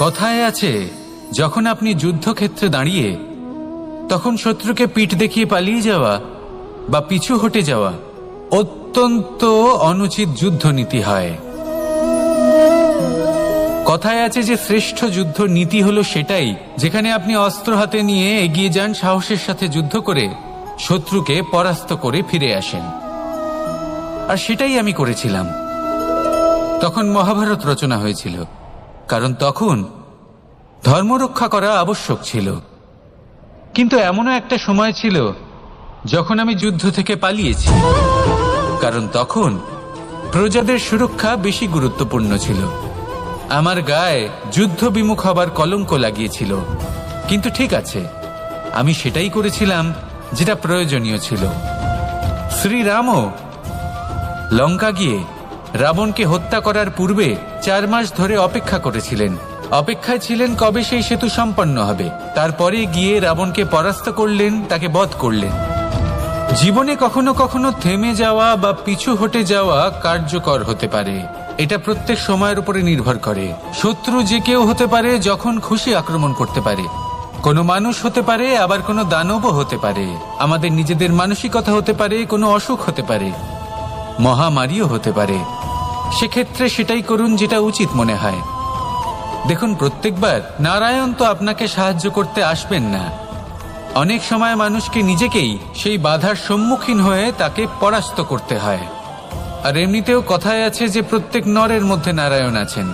কথায় আছে, যখন আপনি যুদ্ধক্ষেত্রে দাঁড়িয়ে তখন শত্রুকে পিঠ দেখিয়ে পালিয়ে যাওয়া বা পিছু হটে যাওয়া অত্যন্ত অনুচিত যুদ্ধনীতি হয়। কথায় আছে যে শ্রেষ্ঠ যুদ্ধ নীতি হলো সেটাই যেখানে আপনি অস্ত্র হাতে নিয়ে এগিয়ে যান, সাহসের সাথে যুদ্ধ করে শত্রুকে পরাস্ত করে ফিরে আসেন। আর সেটাই আমি করেছিলাম। তখন মহাভারত রচনা হয়েছিল, কারণ তখন ধর্ম রক্ষা করা আবশ্যক ছিল। কিন্তু এমনও একটা সময় ছিল যখন আমি যুদ্ধ থেকে পালিয়েছি, কারণ তখন প্রজাদের সুরক্ষা বেশি গুরুত্বপূর্ণ ছিল। আমার গায়ে যুদ্ধ বিমুখ হবার কলঙ্ক লাগিয়েছিল। কিন্তু ঠিক আছে, আমি সেটাই করেছিলাম যেটা প্রয়োজনীয় ছিল। শ্রীরামও লঙ্কা গিয়ে রাবণকে হত্যা করার পূর্বে 4 মাস ধরে অপেক্ষা করেছিলেন। অপেক্ষায় ছিলেন কবে সেই সেতু সম্পন্ন হবে। তারপরে গিয়ে রাবণকে পরাস্ত করলেন, তাকে বধ করলেন। জীবনে কখনো কখনো থেমে যাওয়া বা পিছু হটে যাওয়া কার্যকর হতে পারে। এটা প্রত্যেক সময়ের উপরে নির্ভর করে। শত্রু যে কেউ হতে পারে, যখন খুশি আক্রমণ করতে পারে। কোনো মানুষ হতে পারে, আবার কোনো দানবও হতে পারে। আমাদের নিজেদের মানসিকতা হতে পারে, কোনো অসুখ হতে পারে, মহামারীও হতে পারে। সেক্ষেত্রে সেটাই করুন যেটা উচিত মনে হয়। দেখুন, প্রত্যেকবার নারায়ণ তো আপনাকে সাহায্য করতে আসবেন না। অনেক সময় মানুষকে নিজেকেই সেই বাধার সম্মুখীন হয়ে তাকে পরাস্ত করতে হয়। আর এমনিতেও কথায় আছে যে প্রত্যেক নরের মধ্যে নারায়ণ আছেন।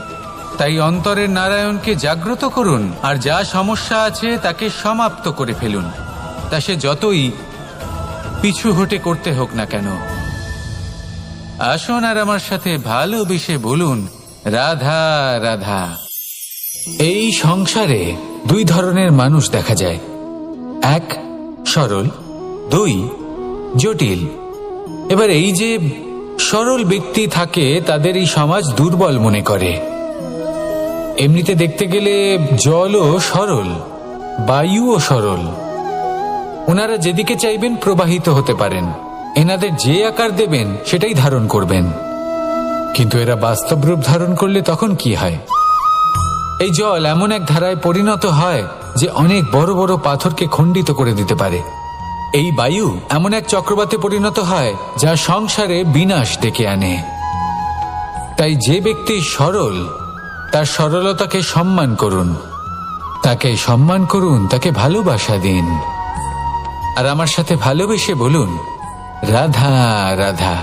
তাই অন্তরের নারায়ণকে জাগ্রত করুন, আর যা সমস্যা আছে তাকে সমাপ্ত করে ফেলুন, তা সে যতই পিছু হটে করতে হোক না কেন। আসুন আর আমার সাথে ভালোবেসে বলুন, রাধা রাধা। এই সংসারে 2 ধরনের মানুষ দেখা যায়, 1 সরল, 2 জটিল। এবার এই যে সরল ব্যক্তি থাকে, তাদের এই সমাজ দুর্বল মনে করে। এমনিতে দেখতে গেলে জলও সরল, বায়ুও সরল। ওনারা যেদিকে চাইবেন প্রবাহিত হতে পারেন। এনাদের যে আকার দেবেন সেটাই ধারণ করবেন। কিন্তু এরা বাস্তব রূপ ধারণ করলে তখন কি হয়? এই জল এমন এক ধারায় পরিণত হয় যে অনেক বড় বড় পাথরকে খণ্ডিত করে দিতে পারে। এই বায়ু এমন এক চক্রবাতে পরিণত হয় যা সংসারে বিনাশ ডেকে আনে। তাই যে ব্যক্তি সরল, তার সরলতাকে সম্মান করুন, তাকে সম্মান করুন, তাকে ভালোবাসা দিন। আর আমার সাথে ভালোবেসে বলুন, রাধা রাধা।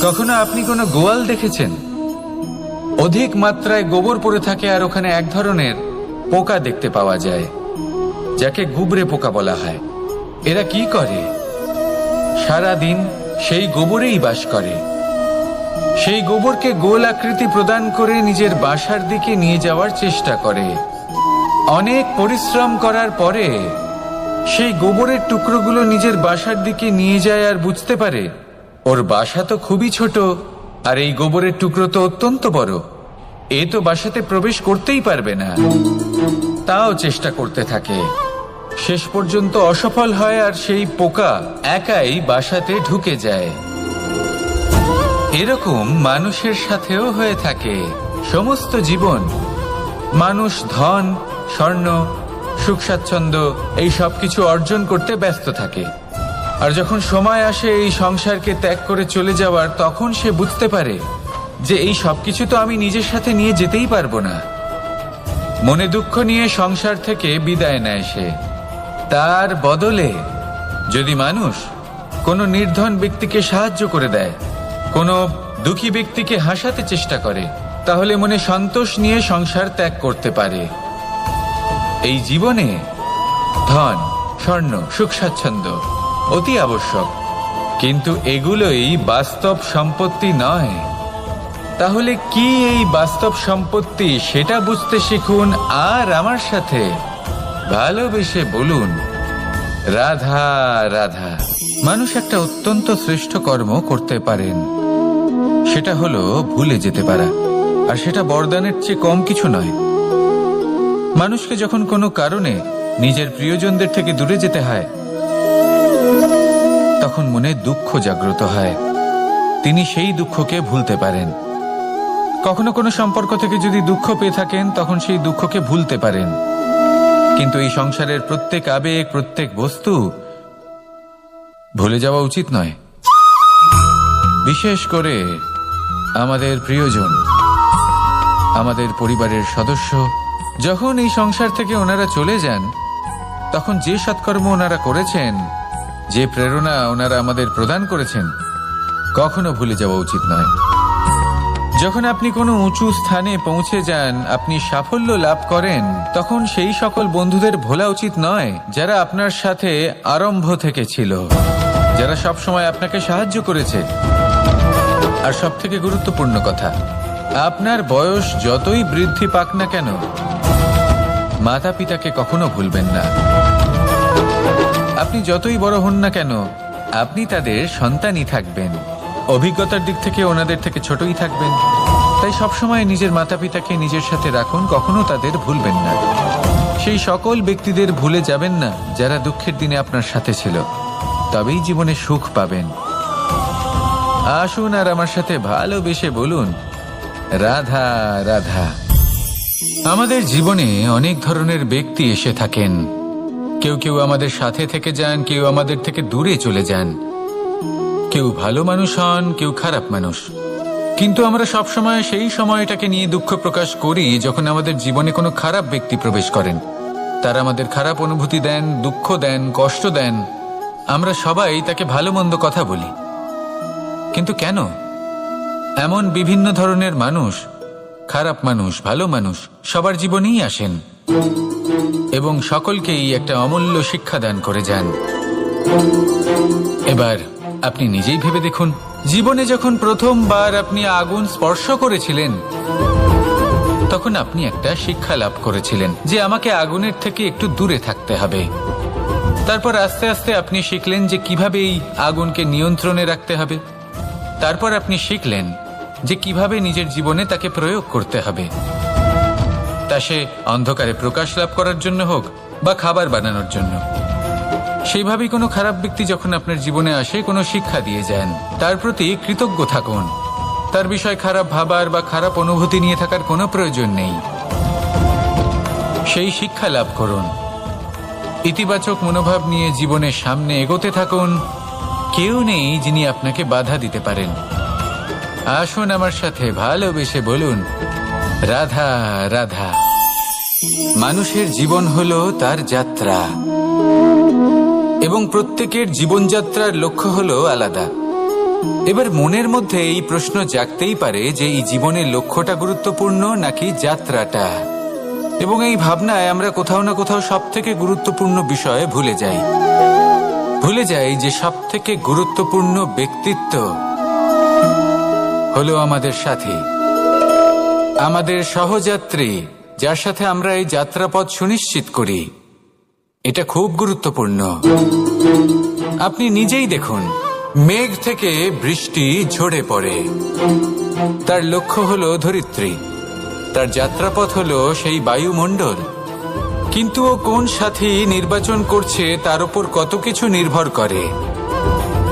কখনো আপনি কোনো গোয়াল দেখেছেন? অধিক মাত্রায় গোবর পড়ে থাকে, আর ওখানে এক ধরনের পোকা দেখতে পাওয়া যায় যাকে গুবরে পোকা বলা হয়। এরা কি করে? সারা দিন সেই গোবরেই বাস করে। সেই গোবরকে গোল আকৃতি প্রদান করে নিজের বাসার দিকে নিয়ে যাওয়ার চেষ্টা করে। অনেক পরিশ্রম করার পরে সেই গোবরের টুকরোগুলো নিজের বাসার দিকে নিয়ে যায়, আর বুঝতে পারে ওর বাসা তো খুবই ছোট, আর এই গোবরের টুকরো তো অত্যন্ত বড়। এ তো বাসাতে প্রবেশ করতেই পারবে না। তাও চেষ্টা করতে থাকে, শেষ পর্যন্ত অসফল হয়, আর সেই পোকা একাই বাসাতে ঢুকে যায়। এরকম মানুষের সাথেও হয়ে থাকে সমস্ত জীবন। মানুষ ধন, স্বর্ণ, সুখ স্বাচ্ছন্দ্য এই সব কিছু অর্জন করতে ব্যস্ত থাকে। আর যখন সময় আসে এই সংসারকে ত্যাগ করে চলে যাওয়ার, তখন সে বুঝতে পারে যে এই সব কিছু তো আমি নিজের সাথে নিয়ে যেতেই পারবো না। মনে দুঃখ নিয়ে সংসার থেকে বিদায় নেয় সে। তার বদলে যদি মানুষ কোনো নির্ধন ব্যক্তিকে সাহায্য করে দেয়, কোনো দুঃখী ব্যক্তিকে হাসাতে চেষ্টা করে, তাহলে মনে সন্তোষ নিয়ে সংসার ত্যাগ করতে পারে। এই জীবনে ধন, স্বর্ণ, সুখ স্বাচ্ছন্দ্য অতি আবশ্যক, কিন্তু এগুলোই বাস্তব সম্পত্তি নয়। তাহলে কি এই বাস্তব সম্পত্তি, সেটা বুঝতে শিখুন, আর আমার সাথে ভালোবেসে বলুন, রাধা রাধা। মানুষ একটা অত্যন্ত শ্রেষ্ঠ কর্ম করতে পারেন, সেটা হলো ভুলে যেতে পারা। আর সেটা বরদানের চেয়ে কম কিছু নয়। মানুষকে যখন কোনো কারণে নিজের প্রিয়জনদের থেকে দূরে যেতে হয়, তখন মনে দুঃখ জাগ্রত হয়। তিনি সেই দুঃখকে ভুলতে পারেন। কখনো কোনো সম্পর্ক থেকে যদি দুঃখ পেয়ে থাকেন তখন সেই দুঃখকে ভুলতে পারেন, কিন্তু এই সংসারের প্রত্যেক আবেগ, প্রত্যেক বস্তু ভুলে যাওয়া উচিত নয়। বিশেষ করে আমাদের প্রিয়জন, আমাদের পরিবারের সদস্য, যখন এই সংসার থেকে ওনারা চলে যান তখন যে সৎকর্ম ওনারা করেছেন, যে প্রেরণা ওনারা আমাদের প্রদান করেছেন, কখনো ভুলে যাওয়া উচিত নয়। যখন আপনি কোনো উঁচু স্থানে পৌঁছে যান, আপনি সাফল্য লাভ করেন, তখন সেই সকল বন্ধুদের ভোলা উচিত নয় যারা আপনার সাথে আরম্ভ থেকে ছিল, যারা সব সময় আপনাকে সাহায্য করেছে। আর সবথেকে গুরুত্বপূর্ণ কথা, আপনার বয়স যতই বৃদ্ধি পাক না কেন, মাতা পিতাকে কখনো ভুলবেন না। আপনি যতই বড় হন না কেন, আপনি তাদের সন্তানই থাকবেন, অভিজ্ঞতার দিক থেকে ওনাদের থেকে ছোটই থাকবেন। তাই সবসময় নিজের মাতা পিতাকে নিজের সাথে রাখুন, কখনো তাদের ভুলবেন না। সেই সকল ব্যক্তিদের ভুলে যাবেন না যারা দুঃখের দিনে আপনার সাথে ছিল, তবেই জীবনে সুখ পাবেন। আসুন আর আমার সাথে ভালোবেসে বলুন, রাধা রাধা। আমাদের জীবনে অনেক ধরনের ব্যক্তি এসে থাকেন। কেউ কেউ আমাদের সাথে থেকে যান, কেউ আমাদের থেকে দূরে চলে যান। কেউ ভালো মানুষ হন, কেউ খারাপ মানুষ। কিন্তু আমরা সবসময় সেই সময়টাকে নিয়ে দুঃখ প্রকাশ করি যখন আমাদের জীবনে কোনো খারাপ ব্যক্তি প্রবেশ করেন। তারা আমাদের খারাপ অনুভূতি দেন, দুঃখ দেন, কষ্ট দেন। আমরা সবাই তাকে ভালো মন্দ কথা বলি। কিন্তু কেন? এমন বিভিন্ন ধরনের মানুষ, খারাপ মানুষ, ভালো মানুষ, সবার জীবনেই আসেন এবং সকলকেই একটা অমূল্য শিক্ষা দান করে যান। এবার আপনি নিজেই ভেবে দেখুন, জীবনে যখন প্রথমবার আপনি আগুন স্পর্শ করেছিলেন, তখন আপনি একটা শিক্ষা লাভ করেছিলেন যে আমাকে আগুনের থেকে একটু দূরে থাকতে হবে। তারপর আস্তে আস্তে আপনি শিখলেন যে কিভাবে এই আগুনকে নিয়ন্ত্রণে রাখতে হবে। তারপর আপনি শিখলেন যে কিভাবে নিজের জীবনে তাকে প্রয়োগ করতে হবে, তা সে অন্ধকারে প্রকাশ লাভ করার জন্য হোক বা খাবার বানানোর জন্য। সেইভাবেই কোনো খারাপ ব্যক্তি যখন আপনার জীবনে আসে, কোনো শিক্ষা দিয়ে যান, তার প্রতি কৃতজ্ঞ থাকুন। তার বিষয় খারাপ ভাবার বা খারাপ অনুভূতি নিয়ে থাকার কোনো প্রয়োজন নেই। সেই শিক্ষা লাভ করুন, ইতিবাচক মনোভাব নিয়ে জীবনের সামনে এগোতে থাকুন। কেউ নেই যিনি আপনাকে বাধা দিতে পারেন। আসুন আমার সাথে ভালোবেসে বলুন, রাধা রাধা। মানুষের জীবন হলো তার যাত্রা এবং প্রত্যেকের জীবনযাত্রার লক্ষ্য হলো আলাদা। এবার মনের মধ্যে এই প্রশ্ন জাগতেই পারে যে এই জীবনের লক্ষ্যটা গুরুত্বপূর্ণ নাকি যাত্রাটা। এবং এই ভাবনায় আমরা কোথাও না কোথাও সব থেকে গুরুত্বপূর্ণ বিষয়ে ভুলে যাই যে সব থেকে গুরুত্বপূর্ণ ব্যক্তিত্ব হলো আমাদের সাথী, আমাদের সহযাত্রী, যার সাথে আমরা এই যাত্রাপথ সুনিশ্চিত করি। এটা খুব গুরুত্বপূর্ণ। আপনি নিজেই দেখুন, মেঘ থেকে বৃষ্টি ঝরে পড়ে। তার লক্ষ্য হলো ধরিত্রী, তার যাত্রাপথ হলো সেই বায়ুমণ্ডল। কিন্তু ও কোন সাথী নির্বাচন করছে তার উপর কত কিছু নির্ভর করে।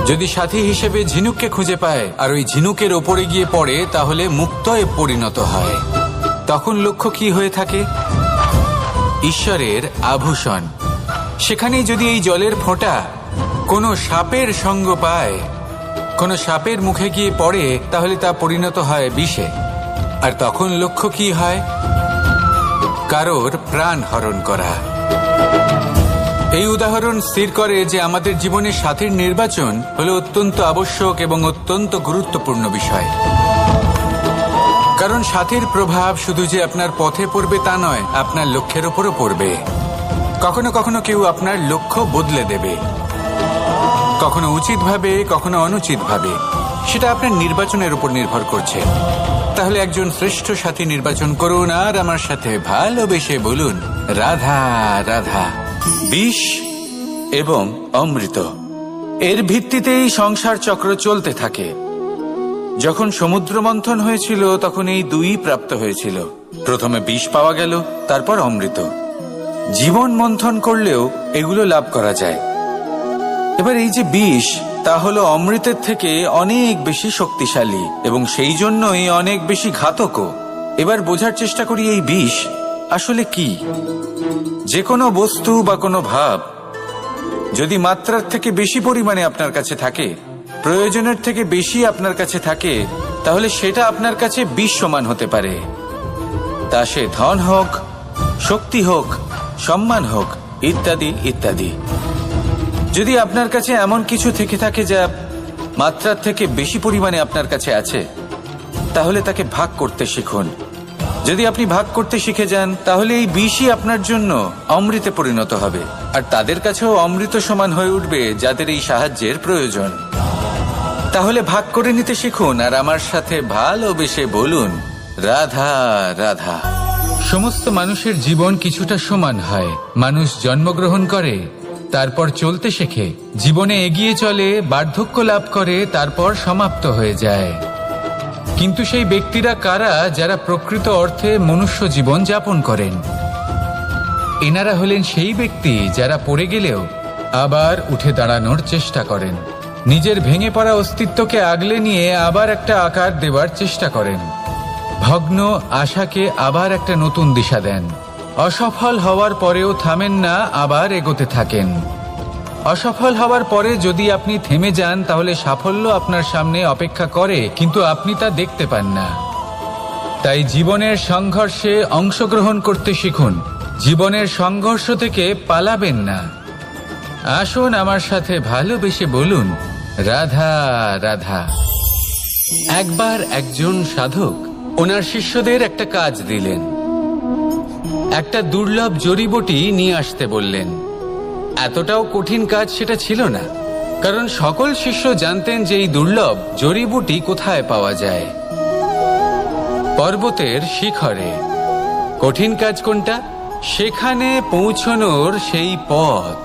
যদি সাথী হিসেবে ঝিনুককে খুঁজে পায় আর ওই ঝিনুকের ওপরে গিয়ে পড়ে, তাহলে মুক্তয়ে পরিণত হয়। তখন লক্ষ্য কি হয়ে থাকে? ঈশ্বরের আভূষণ। সেখানেই যদি এই জলের ফোঁটা কোনো সাপের সঙ্গ পায়, কোনো সাপের মুখে গিয়ে পড়ে, তাহলে তা পরিণত হয় বিষে। আর তখন লক্ষ্য কি হয়? কারোর প্রাণ হরণ করা। এই উদাহরণ স্থির করে যে আমাদের জীবনে সাথীর নির্বাচন হলো অত্যন্ত আবশ্যক এবং অত্যন্ত গুরুত্বপূর্ণ বিষয়। কারণ সাথীর প্রভাব শুধু যে আপনার পথে পড়বে তা নয়, আপনার লক্ষ্যের ওপরও পড়বে। কখনো কখনো কেউ আপনার লক্ষ্য বদলে দেবে, কখনো উচিতভাবে, কখনো অনুচিতভাবে। সেটা আপনার নির্বাচনের উপর নির্ভর করছে। তাহলে একজন শ্রেষ্ঠ সাথী নির্বাচন করুন আর আমার সাথে ভালোবেসে বলুন, রাধা রাধা। বিষ এবং অমৃত, এর ভিত্তিতেই সংসার চক্র চলতে থাকে। যখন সমুদ্র মন্থন হয়েছিল তখন এই দুই প্রাপ্ত হয়েছিল। প্রথমে বিষ পাওয়া গেল, তারপর অমৃত। জীবন মন্থন করলেও এগুলো লাভ করা যায়। এবার এই যে বিষ, তা হলো অমৃতের থেকে অনেক বেশি শক্তিশালী এবং সেই জন্যই অনেক বেশি ঘাতকও। এবার বোঝার চেষ্টা করি এই বিষ আসলে কি। যে কোনো বস্তু বা কোনো ভাব যদি মাত্রার থেকে বেশি পরিমাণে আপনার কাছে থাকে, প্রয়োজনের থেকে বেশি আপনার কাছে থাকে, তাহলে সেটা আপনার কাছে বিষ সমান হতে পারে। তা সে ধন হোক, শক্তি হোক, সম্মান হোক, ইত্যাদি ইত্যাদি। যদি আপনার কাছে এমন কিছু থেকে থাকে যা মাত্রার থেকে বেশি পরিমাণে আপনার কাছে আছে, তাহলে তাকে ভাগ করতে শিখুন। যদি আপনি ভাগ করতে শিখে যান, তাহলে এই বিষই আপনার জন্য অমৃতে পরিণত হবে, আর তাদের কাছেও অমৃত সমান হয়ে উঠবে যাদের এই সাহায্যের প্রয়োজন। তাহলে ভাগ করে নিতে শিখুন আর আমার সাথে ভালোবেসে বলুন, রাধা রাধা। সমস্ত মানুষের জীবন কিছুটা সমান হয়। মানুষ জন্মগ্রহণ করে, তারপর চলতে শেখে, জীবনে এগিয়ে চলে, বার্ধক্য লাভ করে, তারপর সমাপ্ত হয়ে যায়। কিন্তু সেই ব্যক্তিরা কারা যারা প্রকৃত অর্থে মনুষ্য জীবন যাপন করেন? এনারা হলেন সেই ব্যক্তি যারা পড়ে গেলেও আবার উঠে দাঁড়ানোর চেষ্টা করেন, নিজের ভেঙে পড়া অস্তিত্বকে আগলে নিয়ে আবার একটা আকার দেওয়ার চেষ্টা করেন, ভগ্ন আশাকে আবার একটা নতুন দিশা দেন। অসফল হওয়ার পরেও থামেন না, আবার এগোতে থাকেন। অসফল হওয়ার পরে যদি আপনি থেমে যান, তাহলে সাফল্য আপনার সামনে অপেক্ষা করে, কিন্তু আপনি তা দেখতে পান না। তাই জীবনের সংঘর্ষে অংশগ্রহণ করতে শিখুন। জীবনের সংঘর্ষ থেকে পালাবেন না। আসুন আমার সাথে ভালোবেসে বলুন, রাধা রাধা। একবার একজন সাধক ওনার শিষ্যদের একটা কাজ দিলেন। একটা দুর্লভ জড়িবুটি নিয়ে আসতে বললেন। এতটাও কঠিন কাজ সেটা ছিল না, কারণ সকল শিষ্য জানতেন যে এই দুর্লভ জড়িবুটি কোথায় পাওয়া যায়। পর্বতের শিখরে। কঠিন কাজ কোনটা? সেখানে পৌঁছনোর সেই পথ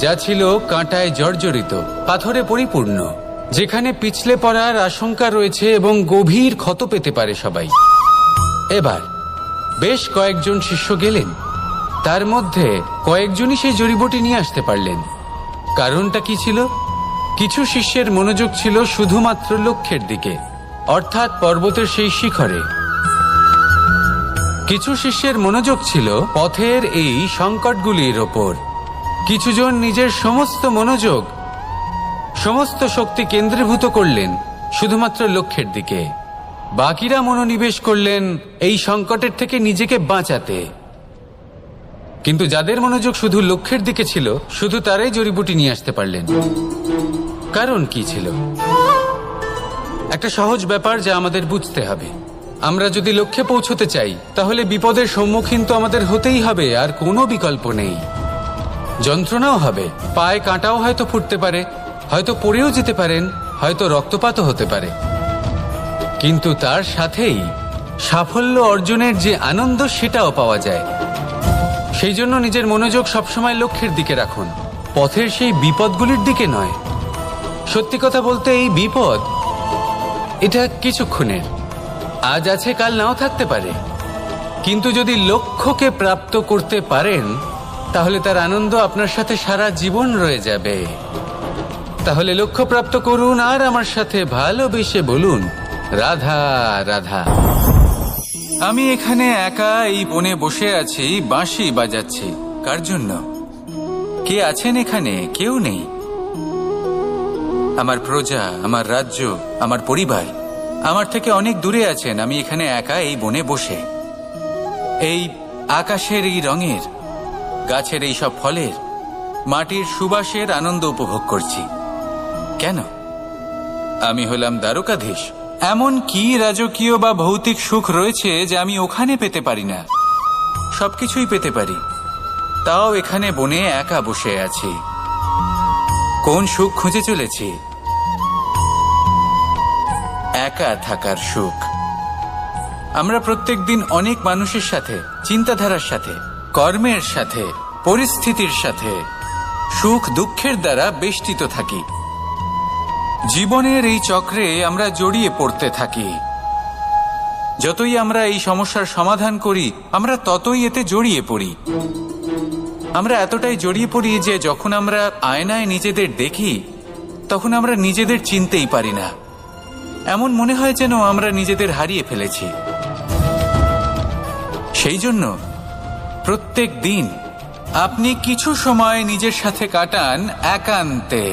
যা ছিল কাঁটায় জর্জরিত, পাথরে পরিপূর্ণ, যেখানে পিছলে পড়ার আশঙ্কা রয়েছে এবং গভীর ক্ষত পেতে পারে সবাই। এবার বেশ কয়েকজন শিষ্য গেলেন, তার মধ্যে কয়েকজনই সেই জড়িবুটি নিয়ে আসতে পারলেন। কারণটা কি ছিল? কিছু শিষ্যের মনোযোগ ছিল শুধুমাত্র লক্ষ্যের দিকে, অর্থাৎ পর্বতের সেই শিখরে। কিছু শিষ্যের মনোযোগ ছিল পথের এই সংকটগুলির ওপর। কিছুজন নিজের সমস্ত মনোযোগ, সমস্ত শক্তি কেন্দ্রীভূত করলেন শুধুমাত্র লক্ষ্যের দিকে। বাকিরা মনোনিবেশ করলেন এই সংকটের থেকে নিজেকে বাঁচাতে। কিন্তু যাদের মনোযোগ শুধু লক্ষ্যের দিকে ছিল, শুধু তারাই জড়িবুটি নিয়ে আসতে পারলেন। কারণ কি ছিল? একটা সহজ ব্যাপার যা আমাদের বুঝতে হবে। আমরা যদি লক্ষ্যে পৌঁছতে চাই, তাহলে বিপদের সম্মুখীন তো আমাদের হতেই হবে, আর কোনো বিকল্প নেই। যন্ত্রণাও হবে, পায়ে কাঁটাও হয়তো ফুটতে পারে, হয়তো পড়েও যেতে পারেন, হয়তো রক্তপাতও হতে পারে। কিন্তু তার সাথেই সাফল্য অর্জনের যে আনন্দ, সেটাও পাওয়া যায়। সেই জন্য নিজের মনোযোগ সবসময় লক্ষ্যের দিকে রাখুন, পথের সেই বিপদগুলির দিকে নয়। সত্যি কথা বলতে এই বিপদ, এটা কিছুক্ষণের, আজ আছে কাল নাও থাকতে পারে। কিন্তু যদি লক্ষ্যকে প্রাপ্ত করতে পারেন, তাহলে তার আনন্দ আপনার সাথে সারা জীবন রয়ে যাবে। তাহলে লক্ষ্য প্রাপ্ত করুন আর আমার সাথে ভালোবেসে বলুন, রাধা রাধা। আমি এখানে একা এই বনে বসে আছি, বাঁশি বাজাচ্ছি। কার জন্য? কে আছেন এখানে? কেউ নেই। আমার প্রজা, আমার রাজ্য, আমার পরিবার আমার থেকে অনেক দূরে আছেন। আমি এখানে একা এই বনে বসে এই আকাশের এই রঙের, গাছের এই সব ফলের, মাটির সুবাসের আনন্দ উপভোগ করছি। কেন? আমি হলাম দ্বারকাধীশ। এমন কি রাজকীয় বা ভৌতিক সুখ রয়েছে যে আমি ওখানে পেতে পারি না? সবকিছুই পেতে পারি, তাও এখানে বনে একা বসে আছি। কোন সুখ খুঁজে চলেছি? একা থাকার সুখ। আমরা প্রত্যেকদিন অনেক মানুষের সাথে, চিন্তাধারার সাথে, কর্মের সাথে, পরিস্থিতির সাথে, সুখ দুঃখের দ্বারা বেষ্টিত থাকি। জীবনের এই চক্রে আমরা জড়িয়ে পড়তে থাকি। যতই আমরা এই সমস্যার সমাধান করি, আমরা ততই এতে জড়িয়ে পড়ি। আমরা এতটাই জড়িয়ে পড়ি যে যখন আমরা আয়নায় নিজেদের দেখি, তখন আমরা নিজেদের চিনতেই পারি না। এমন মনে হয় যেন আমরা নিজেদের হারিয়ে ফেলেছি। সেই জন্য প্রত্যেক দিন আপনি কিছু সময় নিজের সাথে কাটান একান্তে।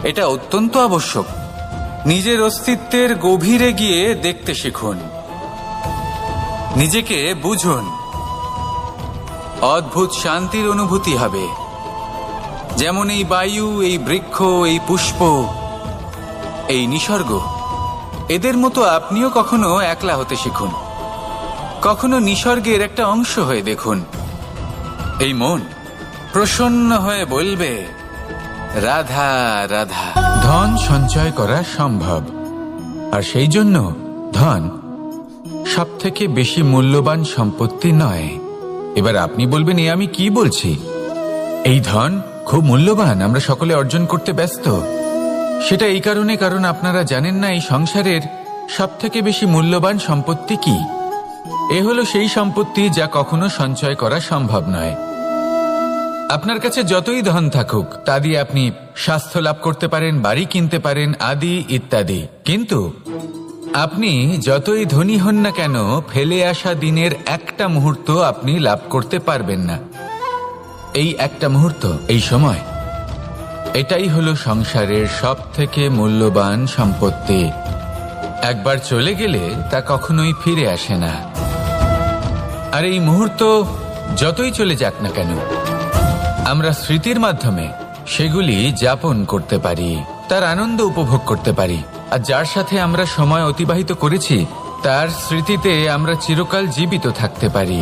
এটা অত্যন্ত আবশ্যক। নিজের অস্তিত্বের গভীরে গিয়ে দেখতে শিখুন, নিজেকে বুঝুন। অদ্ভুত শান্তির অনুভূতি হবে। যেমন এই বায়ু, এই বৃক্ষ, এই পুষ্প, এই নিসর্গ, এদের মতো আপনিও কখনো একলা হতে শিখুন। কখনো নিসর্গের একটা অংশ হয়ে দেখুন। এই মন প্রসন্ন হয়ে বলবে, রাধা রাধা। ধন সঞ্চয় করা সম্ভব, আর সেই জন্য ধন সবথেকে বেশি মূল্যবান সম্পত্তি নয়। এবার আপনি বলবেন, এ আমি কি বলছি? এই ধন খুব মূল্যবান, আমরা সকলে অর্জন করতে ব্যস্ত। সেটা এই কারণে, কারণ আপনারা জানেন না এই সংসারের সবথেকে বেশি মূল্যবান সম্পত্তি কি। এ হলো সেই সম্পত্তি যা কখনো সঞ্চয় করা সম্ভব নয়। আপনার কাছে যতই ধন থাকুক তা দিয়ে আপনি স্বাস্থ্য লাভ করতে পারেন, বাড়ি কিনতে পারেন, আদি ইত্যাদি। কিন্তু আপনি যতই ধনী হন না কেন, ফেলে আসা দিনের একটা মুহূর্ত আপনি লাভ করতে পারবেন না। এই একটা মুহূর্ত, এই সময়, এটাই হলো সংসারের সবথেকে মূল্যবান সম্পত্তি। একবার চলে গেলে তা কখনোই ফিরে আসে না। আর এই মুহূর্ত যতই চলে যাক না কেন, আমরা স্মৃতির মাধ্যমে সেগুলি যাপন করতে পারি, তার আনন্দ উপভোগ করতে পারি। আর যার সাথে আমরা সময় অতিবাহিত করেছি তার স্মৃতিতে আমরা চিরকাল জীবিত থাকতে পারি।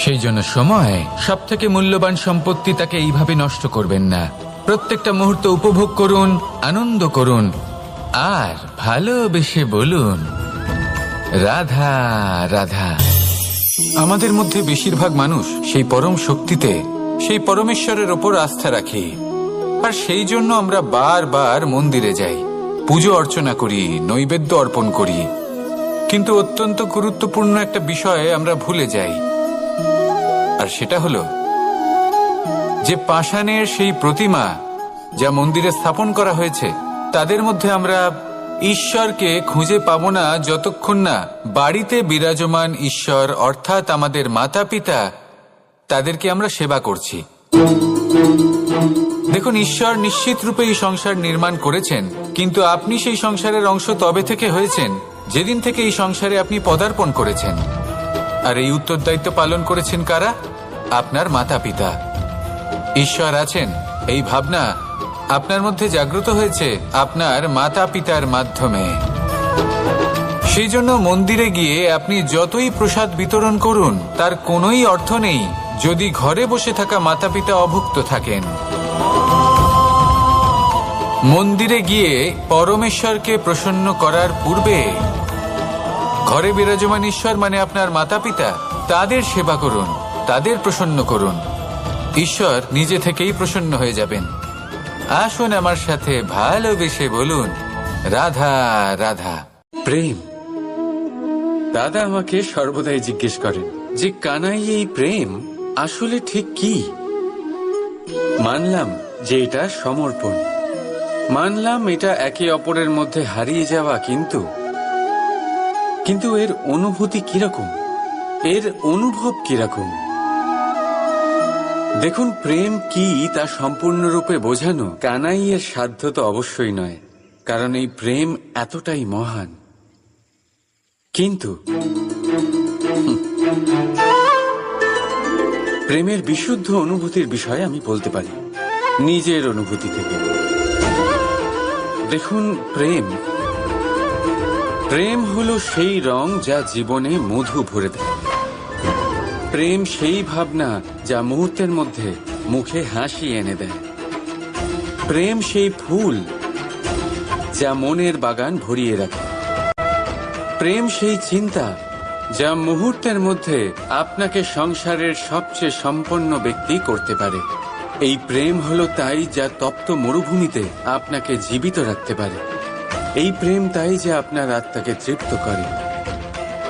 সেই জন্য সময় সবথেকে মূল্যবান সম্পত্তি, তাকে এইভাবে নষ্ট করবেন না। প্রত্যেকটা মুহূর্ত উপভোগ করুন, আনন্দ করুন, আর ভালোবেসে বলুন, রাধা রাধা। আমাদের মধ্যে বেশিরভাগ মানুষ সেই পরম শক্তিতে, সেই পরমেশ্বরের ওপর আস্থা রাখি, আর সেই জন্য আমরা বারবার মন্দিরে যাই, পুজো অর্চনা করি, নৈবেদ্য অর্পণ করি। কিন্তু অত্যন্ত গুরুত্বপূর্ণ একটা বিষয়ে আমরা ভুলে যাই, আর সেটা হলো যে পাষাণের সেই প্রতিমা যা মন্দিরে স্থাপন করা হয়েছে, তাদের মধ্যে আমরা ঈশ্বরকে খুঁজে পাবো না যতক্ষণ না বাড়িতে বিরাজমান ঈশ্বর, অর্থাৎ আমাদের মাতা পিতা, তাদেরকে আমরা সেবা করছি। দেখুন, ঈশ্বর নিশ্চিত রূপে এই সংসার নির্মাণ করেছেন, কিন্তু আপনি সেই সংসারের অংশ তবে থেকে হয়েছেন যেদিন থেকে এই সংসারে আপনি পদার্পণ করেছেন। আর এই উত্তরদায়িত্ব পালন করেছেন কারা? আপনার মাতা পিতা। ঈশ্বর আছেন, এই ভাবনা আপনার মধ্যে জাগ্রত হয়েছে আপনার মাতা পিতার মাধ্যমে। সেই জন্য মন্দিরে গিয়ে আপনি যতই প্রসাদ বিতরণ করুন তার কোনোই অর্থ নেই যদি ঘরে বসে থাকা মাতা পিতা অভুক্ত থাকেন। মন্দিরে গিয়ে পরমেশ্বরকে প্রসন্ন করার পূর্বে ঘরে বিরাজমান ঈশ্বর মানে আপনার মাতা পিতা, তাদের সেবা করুন, তাদের প্রসন্ন করুন। ঈশ্বর নিজে থেকেই প্রসন্ন হয়ে যাবেন। আসুন আমার সাথে ভালোবেসে বলুন, রাধা রাধা। প্রেম। দাদা আমাকে সর্বদাই জিজ্ঞেস করেন যে কানাই, এই প্রেম আসলে ঠিক কি? মানলাম যে এটা সমর্পণ, মানলাম এটা একে অপরের মধ্যে হারিয়ে যাওয়া, কিন্তু এর অনুভূতি কিরকম, এর অনুভব কিরকম? দেখুন, প্রেম কি তা সম্পূর্ণরূপে বোঝানো কানাইয়ের সাধ্য তো অবশ্যই নয়, কারণ এই প্রেম এতটাই মহান। কিন্তু প্রেমের বিশুদ্ধ অনুভূতির বিষয়ে আমি বলতে পারি নিজের অনুভূতি থেকে। দেখুন, প্রেম হলো সেই রং যা জীবনে মধু ভরে দেয়। প্রেম সেই ভাবনা যা মুহূর্তের মধ্যে মুখে হাসি এনে দেয়। প্রেম সেই ফুল যা মনের বাগান ভরিয়ে রাখে। প্রেম সেই চিন্তা যা মুহূর্তের মধ্যে আপনাকে সংসারের সবচেয়ে সম্পন্ন ব্যক্তি করতে পারে। এই প্রেম হলো তাই যা তপ্ত মরুভূমিতে আপনাকে জীবিত রাখতে পারে। এই প্রেম তাই যা আপনার আত্মাকে তৃপ্ত করে।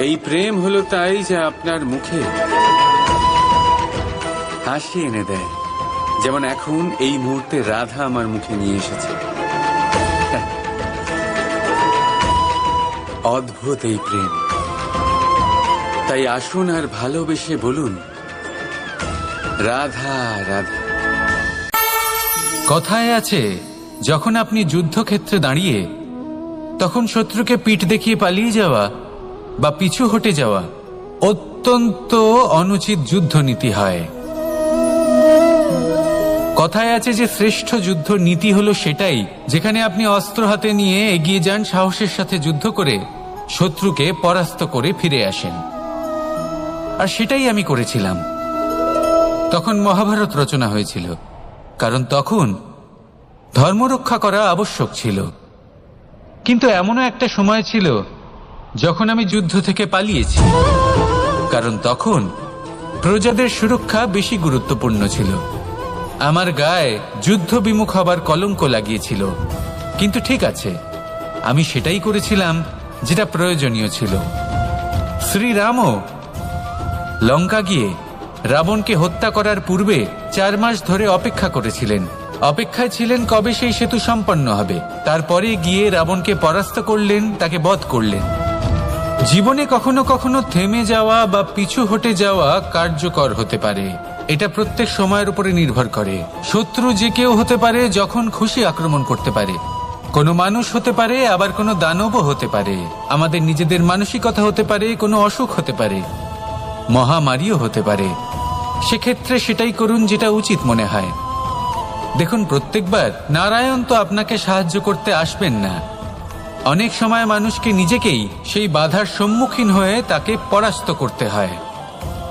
এই প্রেম হলো তাই যা আপনার মুখে হাসি এনে দেয়, যেমন এখন এই মুহূর্তে রাধা আমার মুখে নিয়ে এসেছে। অদ্ভুত এই প্রেম। তাই আসুন আর ভালোবেসে বলুন, রাধা রাধা। কথায় আছে, যখন আপনি যুদ্ধক্ষেত্রে দাঁড়িয়ে তখন শত্রুকে পিঠ দেখিয়ে পালিয়ে যাওয়া বা পিছু হটে যাওয়া অত্যন্ত অনুচিত যুদ্ধনীতি হয়। কথায় আছে যে শ্রেষ্ঠ যুদ্ধ নীতি হলো সেটাই যেখানে আপনি অস্ত্র হাতে নিয়ে এগিয়ে যান, সাহসের সাথে যুদ্ধ করে শত্রুকে পরাস্ত করে ফিরে আসেন। আর সেটাই আমি করেছিলাম। তখন মহাভারত রচনা হয়েছিল, কারণ তখন ধর্মরক্ষা করা আবশ্যক ছিল। কিন্তু এমনও একটা সময় ছিল যখন আমি যুদ্ধ থেকে পালিয়েছি, কারণ তখন প্রজাদের সুরক্ষা বেশি গুরুত্বপূর্ণ ছিল। আমার গায়ে যুদ্ধ বিমুখ হবার কলঙ্ক লাগিয়েছিল। কিন্তু ঠিক আছে, আমি সেটাই করেছিলাম যেটা প্রয়োজনীয় ছিল। শ্রীরামও লঙ্কা গিয়ে রাবণকে হত্যা করার পূর্বে 4 মাস ধরে অপেক্ষা করেছিলেন। অপেক্ষায় ছিলেন কবে সেই সেতু সম্পন্ন হবে। তারপরে গিয়ে রাবণকে পরাস্ত করলেন, তাকে বধ করলেন। জীবনে কখনো কখনো থেমে যাওয়া বা পিছু হটে যাওয়া কার্যকর হতে পারে। এটা প্রত্যেক সময়ের উপরে নির্ভর করে। শত্রু যে কেউ হতে পারে, যখন খুশি আক্রমণ করতে পারে। কোনো মানুষ হতে পারে, আবার কোনো দানবও হতে পারে। আমাদের নিজেদের মানসিকতা হতে পারে, কোনো অসুখ হতে পারে, মহামারীও হতে পারে। সেক্ষেত্রে সেটাই করুন যেটা উচিত মনে হয়। দেখুন, প্রত্যেকবার নারায়ণ তো আপনাকে সাহায্য করতে আসবেন না। অনেক সময় মানুষকে নিজেকেই সেই বাধার সম্মুখীন হয়ে তাকে পরাস্ত করতে হয়।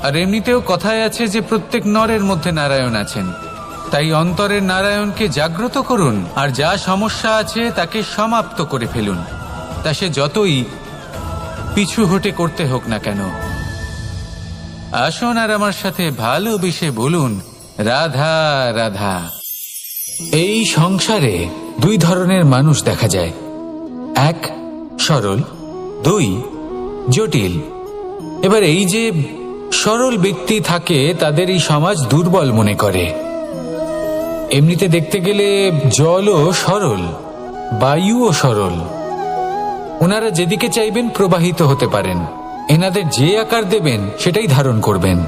আর এমনিতেও কথায় আছে যে প্রত্যেক নরের মধ্যে নারায়ণ আছেন। তাই অন্তরের নারায়ণকে জাগ্রত করুন, আর যা সমস্যা আছে তাকে সমাপ্ত করে ফেলুন, তা সে যতই পিছু হটে করতে হোক না কেন। আসুন আর আমার সাথে ভালোবেসে বলুন, রাধা রাধা। এই সংসারে 2 ধরনের মানুষ দেখা যায়, 1 সরল, 2 জটিল। এবার এই যে সরল ব্যক্তি থাকে, তাদের এই সমাজ দুর্বল মনে করে। এমনিতে দেখতে গেলে জলও সরল, বায়ুও সরল। ওনারা যেদিকে চাইবেন প্রবাহিত হতে পারেন। এনাদের যে আকার দেবেন সেটাই ধারণ করবেন।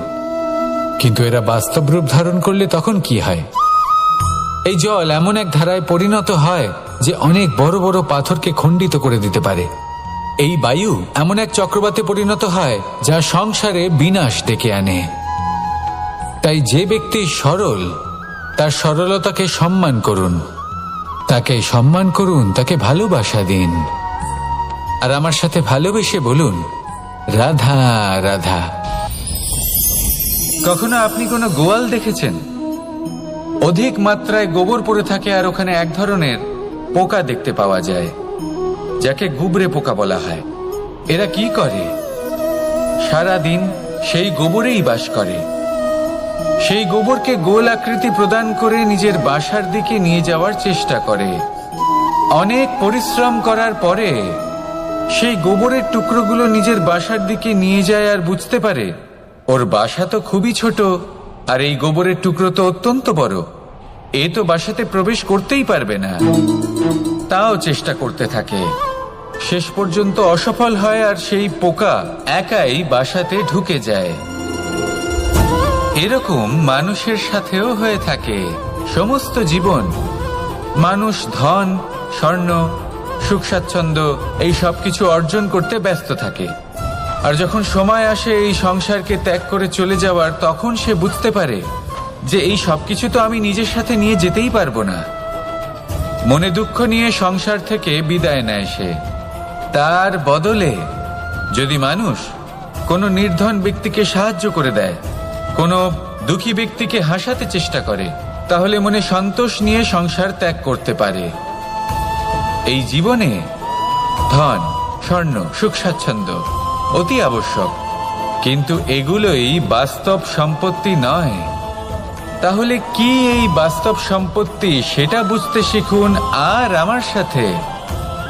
কিন্তু এরা বাস্তব রূপ ধারণ করলে তখন কি হয়? এই জল এমন এক ধারায় পরিণত হয় যে অনেক বড় বড় পাথরকে খণ্ডিত করে দিতে পারে। এই বায়ু এমন এক চক্রবাতে পরিণত হয় যা সংসারে বিনাশ ডেকে আনে। তাই যে ব্যক্তি সরল, তার সরলতাকে সম্মান করুন, তাকে সম্মান করুন, তাকে ভালোবাসা দিন। আর আমার সাথে ভালোবেসে বলুন, রাধা রাধা। কখনো আপনি কোনো গোয়াল দেখেছেন? অধিক মাত্রায় গোবর পড়ে থাকে, আর ওখানে এক ধরনের পোকা দেখতে পাওয়া যায়, যাকে গুবরে পোকা বলা হয়। এরা কি করে? সারা দিন সেই গোবরেই বাস করে। সেই গোবরকে গোল আকৃতি প্রদান করে নিজের বাসার দিকে নিয়ে যাওয়ার চেষ্টা করে। অনেক পরিশ্রম করার পরে সেই গোবরের টুকরোগুলো নিজের বাসার দিকে নিয়ে যায়, আর বুঝতে পারে ওর বাসা তো খুবই ছোট, আর এই গোবরের টুকরো তো অত্যন্ত বড়। এ তো বাসাতে প্রবেশ করতেই পারবে না। তাও চেষ্টা করতে থাকে, শেষ পর্যন্ত অসফল হয়, আর সেই পোকা একাই বাসাতে ঢুকে যায়। এরকম মানুষের সাথেও হয়ে থাকে। সমস্ত জীবন মানুষ ধন, স্বর্ণ, সুখ স্বাচ্ছন্দ্য এই সব কিছু অর্জন করতে ব্যস্ত থাকে। আর যখন সময় আসে এই সংসারকে ত্যাগ করে চলে যাওয়ার, তখন সে বুঝতে পারে যে এই সবকিছু তো আমি নিজের সাথে নিয়ে যেতেই পারবো না। মনে দুঃখ নিয়ে সংসার থেকে বিদায় নেয় সে। তার বদলে যদি মানুষ কোনো নির্ধন ব্যক্তিকে সাহায্য করে দেয়, কোনো দুঃখী ব্যক্তিকে হাসাতে চেষ্টা করে, তাহলে মনে সন্তোষ নিয়ে সংসার ত্যাগ করতে পারে। এই জীবনে ধন, স্বর্ণ, সুখ স্বাচ্ছন্দ্য অতি আবশ্যক, কিন্তু এগুলোই বাস্তব সম্পত্তি নয়। তাহলে কি এই বাস্তব সম্পত্তি, সেটা বুঝতে শিখুন, আর আমার সাথে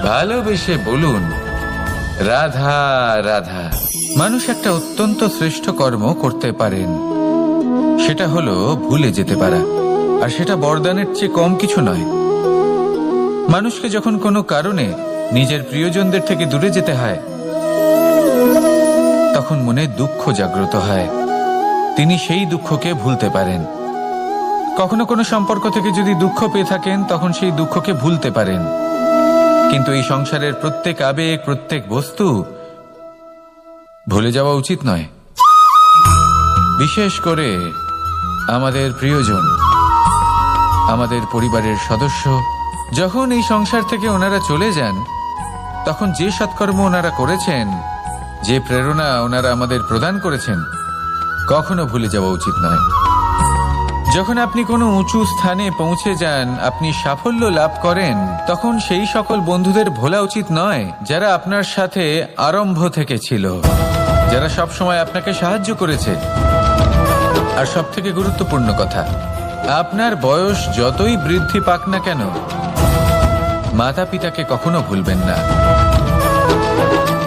ভালোবেসে বলুন, রাধা রাধা। মানুষ একটা অত্যন্ত শ্রেষ্ঠ কর্ম করতে পারেন, সেটা হলো ভুলে যেতে পারা। আর সেটা বরদানের চেয়ে কম কিছু নয়। মানুষকে যখন কোনো কারণে নিজের প্রিয়জনদের থেকে দূরে যেতে হয়, তখন মনে দুঃখ জাগ্রত হয়। তিনি সেই দুঃখকে ভুলতে পারেন। কখনো কোনো সম্পর্ক থেকে যদি দুঃখ পেয়ে থাকেন, তখন সেই দুঃখকে ভুলতে পারেন। কিন্তু এই সংসারের প্রত্যেক আবেগ, প্রত্যেক বস্তু ভুলে যাওয়া উচিত নয়। বিশেষ করে আমাদের প্রিয়জন, আমাদের পরিবারের সদস্য। যখন এই সংসার থেকে ওনারা চলে যান, তখন যে সৎকর্ম ওনারা করেছেন, যে প্রেরণা ওনারা আমাদের প্রদান করেছেন, কখনো ভুলে যাওয়া উচিত নয়। যখন আপনি কোনো উঁচু স্থানে পৌঁছে যান, আপনি সাফল্য লাভ করেন, তখন সেই সকল বন্ধুদের ভোলা উচিত নয় যারা আপনার সাথে আরম্ভ থেকে ছিল, যারা সব সময় আপনাকে সাহায্য করেছে। আর সব থেকে গুরুত্বপূর্ণ কথা, আপনার বয়স যতই বৃদ্ধি পাক না কেন, মাতা পিতাকে কখনো ভুলবেন না।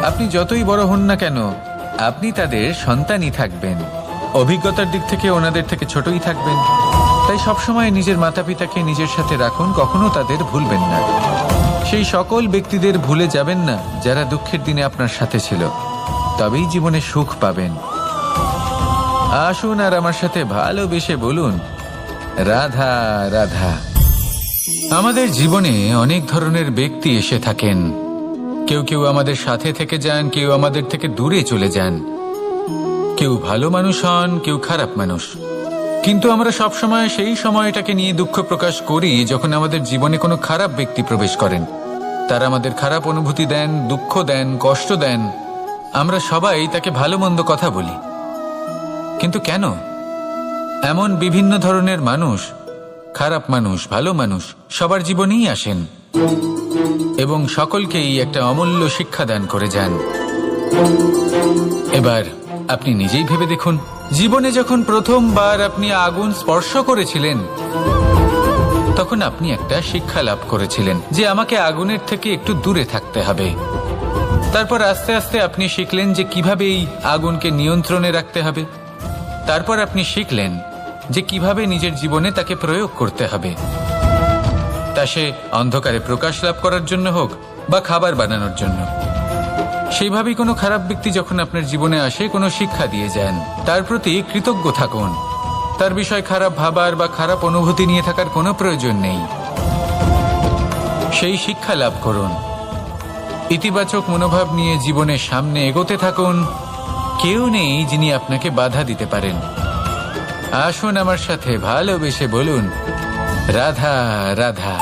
আপনি যতই বড় হন না কেন, আপনি তাদের সন্তানই থাকবেন। অভিজ্ঞতার দিক থেকে ওনাদের থেকে ছোটই থাকবেন। তাই সবসময় নিজের মাতা পিতাকে নিজের সাথে রাখুন, কখনো তাদের ভুলবেন না। সেই সকল ব্যক্তিদের ভুলে যাবেন না যারা দুঃখের দিনে আপনার সাথে ছিল, তবেই জীবনে সুখ পাবেন। আসুন আর আমার সাথে ভালোবেসে বলুন, রাধা রাধা। আমাদের জীবনে অনেক ধরনের ব্যক্তি এসে থাকেন। কেউ কেউ আমাদের সাথে থেকে যান, কেউ আমাদের থেকে দূরে চলে যান। কেউ ভালো মানুষ হন, কেউ খারাপ মানুষ। কিন্তু আমরা সবসময় সেই সময়টাকে নিয়ে দুঃখ প্রকাশ করি যখন আমাদের জীবনে কোনো খারাপ ব্যক্তি প্রবেশ করেন। তারা আমাদের খারাপ অনুভূতি দেন, দুঃখ দেন, কষ্ট দেন। আমরা সবাই তাকে ভালো মন্দ কথা বলি। কিন্তু কেন? এমন বিভিন্ন ধরনের মানুষ, খারাপ মানুষ, ভালো মানুষ, সবার জীবনেই আসেন এবং সকলকেই একটা অমূল্য শিক্ষা দান করে যান। এবার আপনি নিজেই ভেবে দেখুন, জীবনে যখন প্রথমবার আপনি আগুন স্পর্শ করেছিলেন, তখন আপনি একটা শিক্ষা লাভ করেছিলেন যে আমাকে আগুনের থেকে একটু দূরে থাকতে হবে। তারপর আস্তে আস্তে আপনি শিখলেন যে কিভাবে এই আগুনকে নিয়ন্ত্রণে রাখতে হবে। তারপর আপনি শিখলেন যে কিভাবে নিজের জীবনে তাকে প্রয়োগ করতে হবে, তা সে অন্ধকারে প্রকাশ লাভ করার জন্য হোক বা খাবার বানানোর জন্য। সেইভাবেই কোনো খারাপ ব্যক্তি যখন আপনার জীবনে আসে, কোনো শিক্ষা দিয়ে যান, তার প্রতি কৃতজ্ঞ থাকুন। তার বিষয় খারাপ ভাবার বা খারাপ অনুভূতি নিয়ে থাকার কোনো প্রয়োজন নেই। সেই শিক্ষা লাভ করুন, ইতিবাচক মনোভাব নিয়ে জীবনের সামনে এগোতে থাকুন। কেউ নেই যিনি আপনাকে বাধা দিতে পারেন। আসুন আমার সাথে ভালোবেসে বলুন, রাধা রাধা।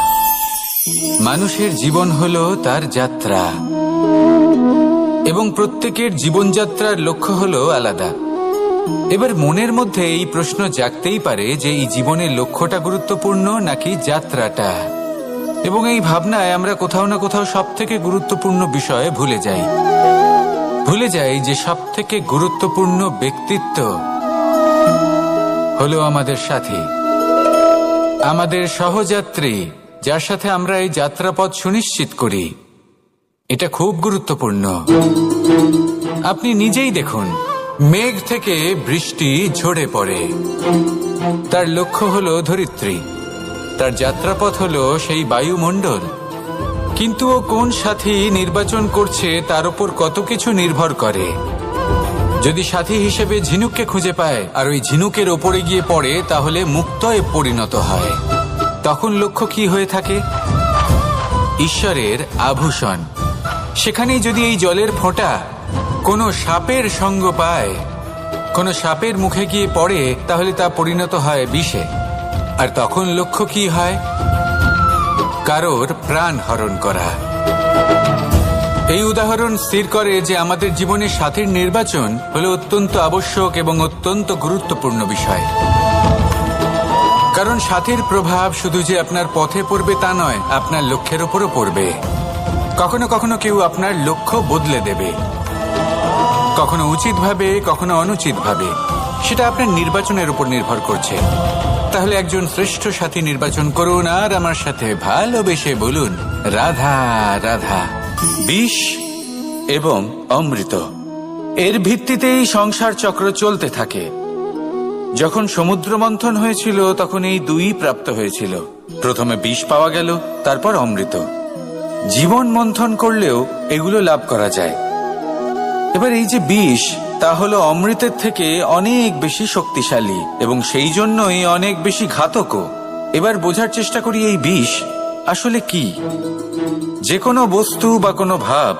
মানুষের জীবন হলো তার যাত্রা এবং প্রত্যেকের জীবনযাত্রার লক্ষ্য হলো আলাদা। এবার মনের মধ্যে এই প্রশ্ন জাগতেই পারে যে এই জীবনের লক্ষ্যটা গুরুত্বপূর্ণ নাকি যাত্রাটা। এবং এই ভাবনায় আমরা কোথাও না কোথাও সব থেকে গুরুত্বপূর্ণ বিষয়ে ভুলে যাই। ভুলে যাই যে সব থেকে গুরুত্বপূর্ণ ব্যক্তিত্ব হলো আমাদের সাথী, আমাদের সহযাত্রী, যার সাথে আমরা এই যাত্রাপথ সুনিশ্চিত করি। এটা খুব গুরুত্বপূর্ণ। আপনি নিজেই দেখুন, মেঘ থেকে বৃষ্টি ঝরে পড়ে। তার লক্ষ্য হলো ধরিত্রী, তার যাত্রাপথ হলো সেই বায়ুমণ্ডল। কিন্তু ও কোন সাথী নির্বাচন করছে তার উপর কত কিছু নির্ভর করে। যদি সাথী হিসেবে ঝিনুককে খুঁজে পায় আর ওই ঝিনুকের ওপরে গিয়ে পড়ে, তাহলে মুক্তয়ে পরিণত হয়। তখন লক্ষ্য কি হয়ে থাকে? ঈশ্বরের আভূষণ। সেখানেই যদি এই জলের ফোঁটা কোনো সাপের সঙ্গ পায়, কোনো সাপের মুখে গিয়ে পড়ে, তাহলে তা পরিণত হয় বিষে। আর তখন লক্ষ্য কি হয়? কারোর প্রাণ হরণ করা। এই উদাহরণ স্থির করে যে আমাদের জীবনে সাথীর নির্বাচন হলো অত্যন্ত আবশ্যক এবং অত্যন্ত গুরুত্বপূর্ণ বিষয়। কারণ সাথীর প্রভাব শুধু যে আপনার পথে পড়বে তা নয়, আপনার লক্ষ্যের উপরও পড়বে। কখনো কখনো কেউ আপনার লক্ষ্য বদলে দেবে, কখনো উচিতভাবে, কখনো অনুচিতভাবে। সেটা আপনার নির্বাচনের উপর নির্ভর করছে। তাহলে একজন শ্রেষ্ঠ সাথী নির্বাচন করুন আর আমার সাথে ভালোবেসে বলুন, রাধা রাধা। বিষ এবং অমৃত, এর ভিত্তিতেই সংসার চক্র চলতে থাকে। যখন সমুদ্র মন্থন হয়েছিল তখন এই দুই প্রাপ্ত হয়েছিল। প্রথমে বিষ পাওয়া গেল, তারপর অমৃত। জীবন মন্থন করলেও এগুলো লাভ করা যায়। এবার এই যে বিষ, তা হলো অমৃতের থেকে অনেক বেশি শক্তিশালী এবং সেই জন্যই অনেক বেশি ঘাতকও। এবার বোঝার চেষ্টা করি এই বিষ আসলে কি। যে কোনো বস্তু বা কোনো ভাব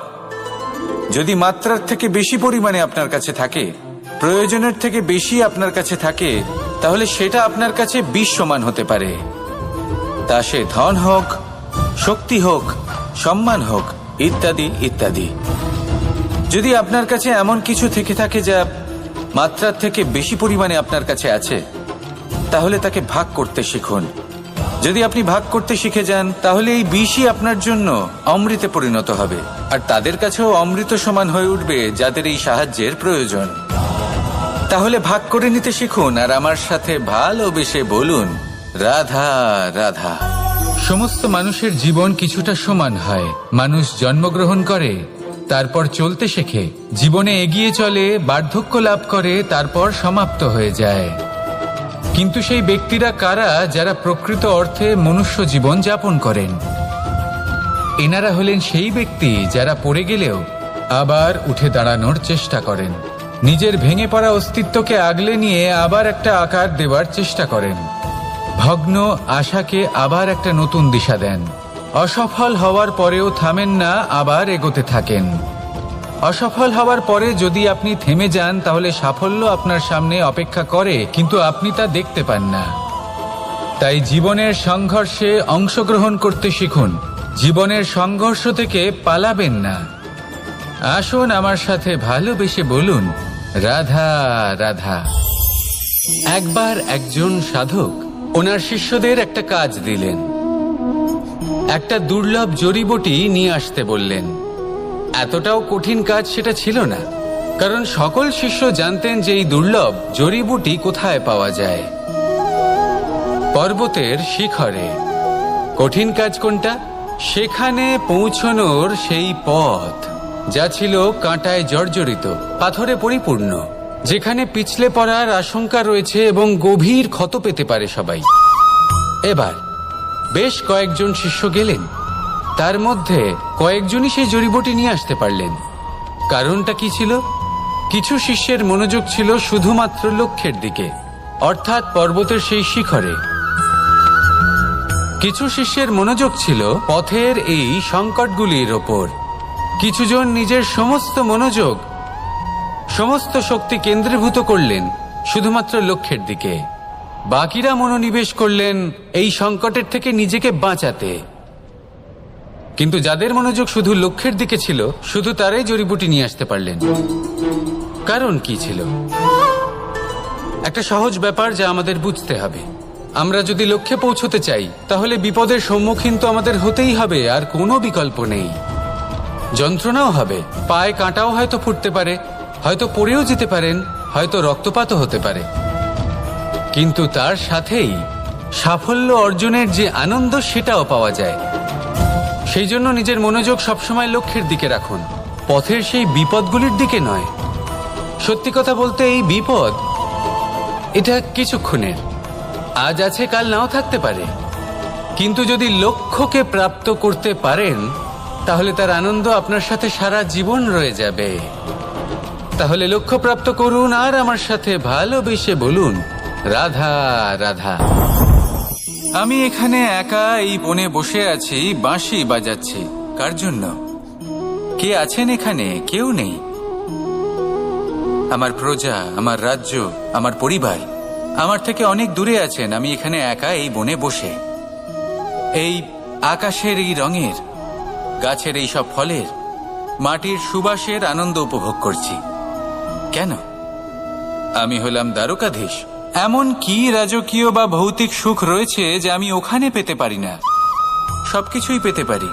যদি মাত্রার থেকে বেশি পরিমাণে আপনার কাছে থাকে, প্রয়োজনের থেকে বেশি আপনার কাছে থাকে, তাহলে সেটা আপনার কাছে বিষ সমান হতে পারে। তা সে ধন হোক, শক্তি হোক, সম্মান হোক, ইত্যাদি ইত্যাদি। যদি আপনার কাছে এমন কিছু থেকে থাকে যা মাত্রার থেকে বেশি পরিমাণে আপনার কাছে আছে, তাহলে তাকে ভাগ করতে শিখুন। যদি আপনি ভাগ করতে শিখে যান, তাহলে এই বিষই আপনার জন্য অমৃতে পরিণত হবে, আর তাদের কাছেও অমৃত সমান হয়ে উঠবে যাদের এই সাহায্যের প্রয়োজন। তাহলে ভাগ করে নিতে শিখুন আর আমার সাথে ভালোবেসে বলুন, রাধা রাধা। সমস্ত মানুষের জীবন কিছুটা সমান হয়। মানুষ জন্মগ্রহণ করে, তারপর চলতে শেখে, জীবনে এগিয়ে চলে, বার্ধক্য লাভ করে, তারপর সমাপ্ত হয়ে যায়। কিন্তু সেই ব্যক্তিরা কারা যারা প্রকৃত অর্থে মনুষ্য জীবন যাপন করেন? এনারা হলেন সেই ব্যক্তি যারা পড়ে গেলেও আবার উঠে দাঁড়ানোর চেষ্টা করেন, নিজের ভেঙে পড়া অস্তিত্বকে আগলে নিয়ে আবার একটা আকার দেওয়ার চেষ্টা করেন, ভগ্ন আশাকে আবার একটা নতুন দিশা দেন। অসফল হওয়ার পরেও থামেন না, আবার এগোতে থাকেন। অসফল হওয়ার পরে যদি আপনি থেমে যান, তাহলে সাফল্য আপনার সামনে অপেক্ষা করে, কিন্তু আপনি তা দেখতে পান না। তাই জীবনের সংঘর্ষে অংশগ্রহণ করতে শিখুন। জীবনের সংঘর্ষ থেকে পালাবেন না। আসুন আমার সাথে ভালোবেসে বলুন, রাধা রাধা। একবার একজন সাধক ওনার শিষ্যদের একটা কাজ দিলেন। একটা দুর্লভ জড়িবুটি নিয়ে আসতে বললেন। এতটাও কঠিন কাজ সেটা ছিল না, কারণ সকল শিষ্য জানতেন যে এই দুর্লভ জড়িবুটি কোথায় পাওয়া যায়। পর্বতের শিখরে। কঠিন কাজ কোনটা? সেখানে পৌঁছনোর সেই পথ, যা ছিল কাঁটায় জর্জরিত, পাথরে পরিপূর্ণ, যেখানে পিছলে পড়ার আশঙ্কা রয়েছে এবং গভীর ক্ষত পেতে পারে সবাই। এবার বেশ কয়েকজন শিষ্য গেলেন, তার মধ্যে কয়েকজনই সেই জড়িবুটি নিয়ে আসতে পারলেন। কারণটা কি ছিল? কিছু শিষ্যের মনোযোগ ছিল শুধুমাত্র লক্ষ্যের দিকে, অর্থাৎ পর্বতের সেই শিখরে। কিছু শিষ্যের মনোযোগ ছিল পথের এই সংকটগুলির ওপর। কিছুজন নিজের সমস্ত মনোযোগ, সমস্ত শক্তি কেন্দ্রীভূত করলেন শুধুমাত্র লক্ষ্যের দিকে। বাকিরা মনোনিবেশ করলেন এই সংকটের থেকে নিজেকে বাঁচাতে। কিন্তু যাদের মনোযোগ শুধু লক্ষ্যের দিকে ছিল, শুধু তারাই জড়িবুটি নিয়ে আসতে পারলেন। কারণ কি ছিল? একটা সহজ ব্যাপার যা আমাদের বুঝতে হবে। আমরা যদি লক্ষ্যে পৌঁছতে চাই, তাহলে বিপদের সম্মুখীন তো আমাদের হতেই হবে, আর কোনো বিকল্প নেই। যন্ত্রণাও হবে, পায়ে কাঁটাও হয়তো ফুটতে পারে, হয়তো পড়েও যেতে পারেন, হয়তো রক্তপাতও হতে পারে। কিন্তু তার সাথেই সাফল্য অর্জনের যে আনন্দ, সেটাও পাওয়া যায়। সেই জন্য নিজের মনোযোগ সবসময় লক্ষ্যের দিকে রাখুন, পথের সেই বিপদগুলির দিকে নয়। সত্যি কথা বলতে, এই বিপদ এটা কিছুক্ষণের, আজ আছে কাল নাও থাকতে পারে। কিন্তু যদি লক্ষ্যকে প্রাপ্ত করতে পারেন, তাহলে তার আনন্দ আপনার সাথে সারা জীবন রয়ে যাবে। তাহলে লক্ষ্য প্রাপ্ত করুন আর আমার সাথে ভালোবেসে বলুন, রাধা রাধা। আমি এখানে একা এই বনে বসে আছি, বাঁশি বাজাচ্ছি। কার জন্য? কে আছেন এখানে? কেউ নেই। আমার প্রজা, আমার রাজ্য, আমার পরিবার আমার থেকে অনেক দূরে আছেন। আমি এখানে একা এই বনে বসে এই আকাশের এই রঙের, গাছের এই সব ফলের, মাটির সুবাসের আনন্দ উপভোগ করছি। কেন? আমি হলাম দ্বারকাধীশ। এমন কি রাজকীয় বা ভৌতিক সুখ রয়েছে যে আমি ওখানে পেতে পারি না? সবকিছুই পেতে পারি,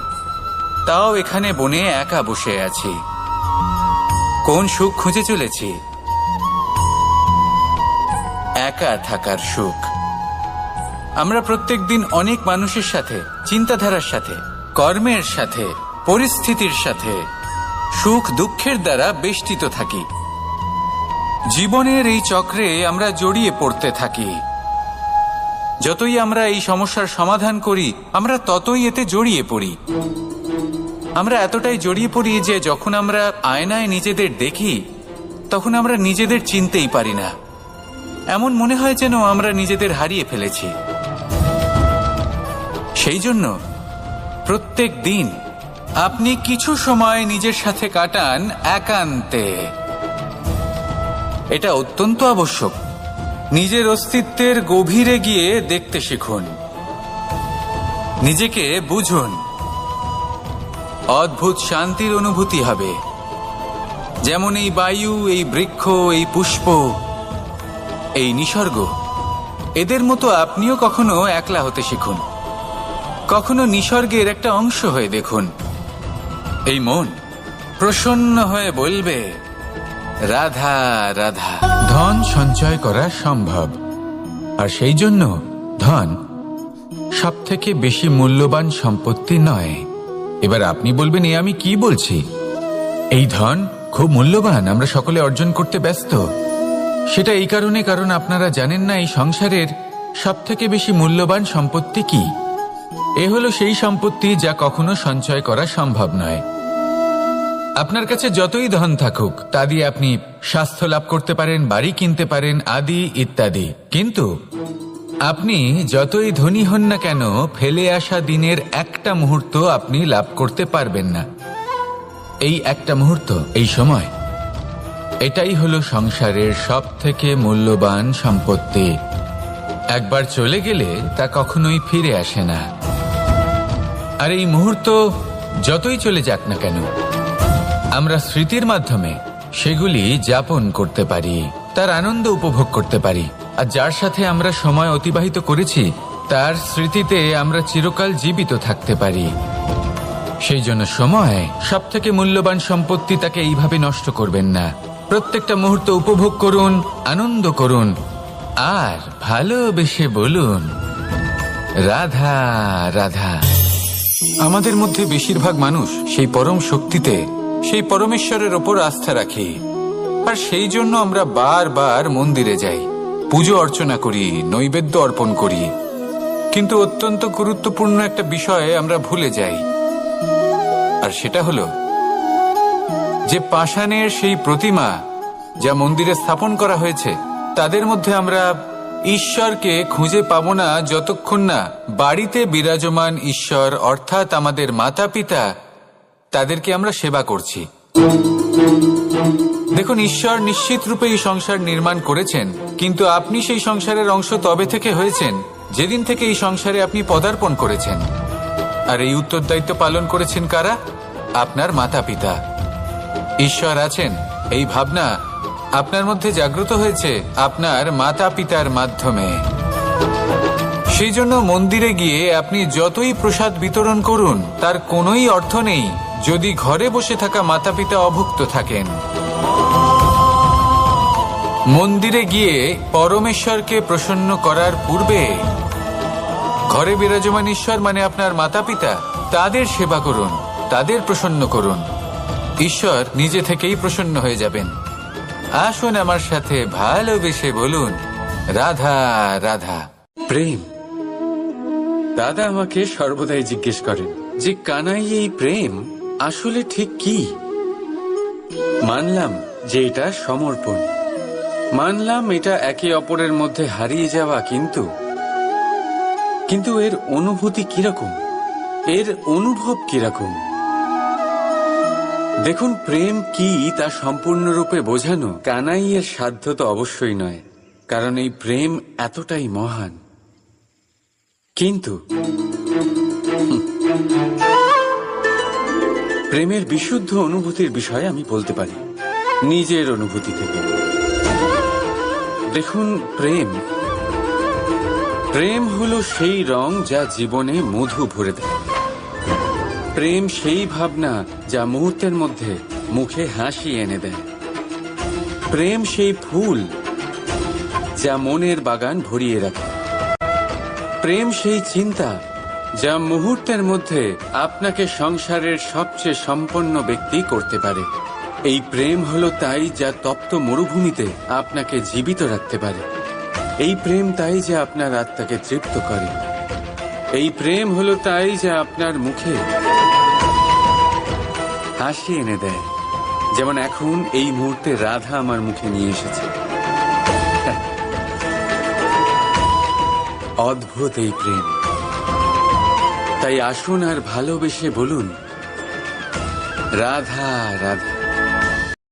তাও এখানে বনে একা বসে আছি। কোন সুখ খুঁজে চলেছি? একা থাকার সুখ। আমরা প্রত্যেকদিন অনেক মানুষের সাথে, চিন্তাধারার সাথে, কর্মের সাথে, পরিস্থিতির সাথে সুখ দুঃখের দ্বারা বেষ্টিত থাকি। জীবনের এই চক্রে আমরা জড়িয়ে পড়তে থাকি। যতই আমরা এই সমস্যার সমাধান করি, আমরা ততই এতে জড়িয়ে পড়ি। আমরা এতটাই জড়িয়ে পড়ি যে যখন আমরা আয়নায় নিজেদের দেখি, তখন আমরা নিজেদের চিনতেই পারি না। এমন মনে হয় যেন আমরা নিজেদের হারিয়ে ফেলেছি। সেই জন্য প্রত্যেক দিন আপনি কিছু সময় নিজের সাথে কাটান একান্তে। এটা অত্যন্ত আবশ্যক। নিজের অস্তিত্বের গভীরে গিয়ে দেখতে শিখুন, নিজেকে বুঝুন। অদ্ভুত শান্তির অনুভূতি হবে। যেমন এই বায়ু, এই বৃক্ষ, এই পুষ্প, এই নিসর্গ, এদের মতো আপনিও কখনো একলা হতে শিখুন। কখনো নিসর্গের একটা অংশ হয়ে দেখুন। এই মন প্রসন্ন হয়ে বলবে, রাধা রাধা। ধন সঞ্চয় করা সম্ভব, আর সেই জন্য ধন সবথেকে বেশি মূল্যবান সম্পত্তি নয়। এবার আপনি বলবেন, এ আমি কি বলছি? এই ধন খুব মূল্যবান, আমরা সকলে অর্জন করতে ব্যস্ত। সেটা এই কারণে, কারণ আপনারা জানেন না এই সংসারের সবথেকে বেশি মূল্যবান সম্পত্তি কি। এ হলো সেই সম্পত্তি যা কখনো সঞ্চয় করা সম্ভব নয়। আপনার কাছে যতই ধন থাকুক, তা দিয়ে আপনি স্বাস্থ্য লাভ করতে পারেন, বাড়ি কিনতে পারেন, আদি ইত্যাদি। কিন্তু আপনি যতই ধনী হন না কেন, ফেলে আসা দিনের একটা মুহূর্ত আপনি লাভ করতে পারবেন না। এই একটা মুহূর্ত, এই সময়, এটাই হলো সংসারের সবথেকে মূল্যবান সম্পত্তি। একবার চলে গেলে তা কখনোই ফিরে আসে না। আর এই মুহূর্ত যতই চলে যাক না কেন, আমরা স্মৃতির মাধ্যমে সেগুলি যাপন করতে পারি, তার আনন্দ উপভোগ করতে পারি। আর যার সাথে আমরা সময় অতিবাহিত করেছি, তার স্মৃতিতে আমরা চিরকাল জীবিত থাকতে পারি। সেই জন্য সময় সবথেকে মূল্যবান সম্পত্তি, তাকে এইভাবে নষ্ট করবেন না। প্রত্যেকটা মুহূর্ত উপভোগ করুন, আনন্দ করুন, আর ভালোবেসে বলুন, রাধা রাধা। আমাদের মধ্যে বেশিরভাগ মানুষ সেই পরম শক্তিতে, সেই পরমেশ্বরের ওপর আস্থা রাখি। আর সেই জন্য আমরা বারবার মন্দিরে যাই, পুজো অর্চনা করি, নৈবেদ্য অর্পণ করি। কিন্তু অত্যন্ত গুরুত্বপূর্ণ একটা বিষয় আমরা ভুলে যাই, আর সেটা হলো যে পাষাণের সেই প্রতিমা যা মন্দিরে স্থাপন করা হয়েছে, তাদের মধ্যে আমরা ঈশ্বরকে খুঁজে পাবো না যতক্ষণ না বাড়িতে বিরাজমান ঈশ্বর, অর্থাৎ আমাদের মাতা পিতা, তাদেরকে আমরা সেবা করছি। দেখুন, ঈশ্বর নিশ্চিত রূপে এই সংসার নির্মাণ করেছেন, কিন্তু আপনি সেই সংসারের অংশ তবে থেকে হয়েছেন যেদিন থেকে এই সংসারে আপনি পদার্পণ করেছেন। আর এই উত্তরদায়িত্ব পালন করেছেন কারা? আপনার মাতা পিতা। ঈশ্বর আছেন, এই ভাবনা আপনার মধ্যে জাগ্রত হয়েছে আপনার মাতা পিতার মাধ্যমে। সেই জন্য মন্দিরে গিয়ে আপনি যতই প্রসাদ বিতরণ করুন, তার কোনোই অর্থ নেই যদি ঘরে বসে থাকা মাতা পিতা অভুক্ত থাকেন। মন্দিরে গিয়ে পরমেশ্বরকে প্রসন্ন করার পূর্বে ঘরে বিরাজমান ঈশ্বর মানে আপনার মাতা পিতা, তাদের সেবা করুন, তাদের প্রসন্ন করুন। ঈশ্বর নিজে থেকেই প্রসন্ন হয়ে যাবেন। আসুন আমার সাথে ভালোবেসে বলুন, রাধা রাধা। প্রেম। দাদা আমাকে সর্বদাই জিজ্ঞেস করেন যে কানাই, এই প্রেম আসলে ঠিক কি? মানলাম যে এটা সমর্পণ, মানলাম এটা একে অপরের মধ্যে হারিয়ে যাওয়া, কিন্তু এর অনুভূতি কিরকম, এর অনুভব কিরকম? দেখুন, প্রেম কি তা সম্পূর্ণরূপে বোঝানো কানাইয়ের সাধ্য তো অবশ্যই নয়, কারণ এই প্রেম এতটাই মহান। কিন্তু প্রেমের বিশুদ্ধ অনুভূতির বিষয়ে আমি বলতে পারি নিজের অনুভূতি থেকে। দেখুন, প্রেম হলো সেই রং যা জীবনে মধু ভরে দেয়। প্রেম সেই ভাবনা যা মুহূর্তের মধ্যে মুখে হাসি এনে দেয়। প্রেম সেই ফুল যা মনের বাগান ভরিয়ে রাখে। প্রেম সেই চিন্তা যা মুহূর্তের মধ্যে আপনাকে সংসারের সবচেয়ে সম্পন্ন ব্যক্তি করতে পারে। এই প্রেম হলো তাই যা তপ্ত মরুভূমিতে আপনাকে জীবিত রাখতে পারে। এই প্রেম তাই যা আপনার আত্মাকে তৃপ্ত করে। এই প্রেম হলো তাই যা আপনার মুখে হাসি এনে দেয়, যেমন এখন এই মুহূর্তে রাধা আমার মুখে নিয়ে এসেছে। অদ্ভুত এই প্রেম। তাই আসুন আর ভালোবেসে বলুন, রাধা রাধা।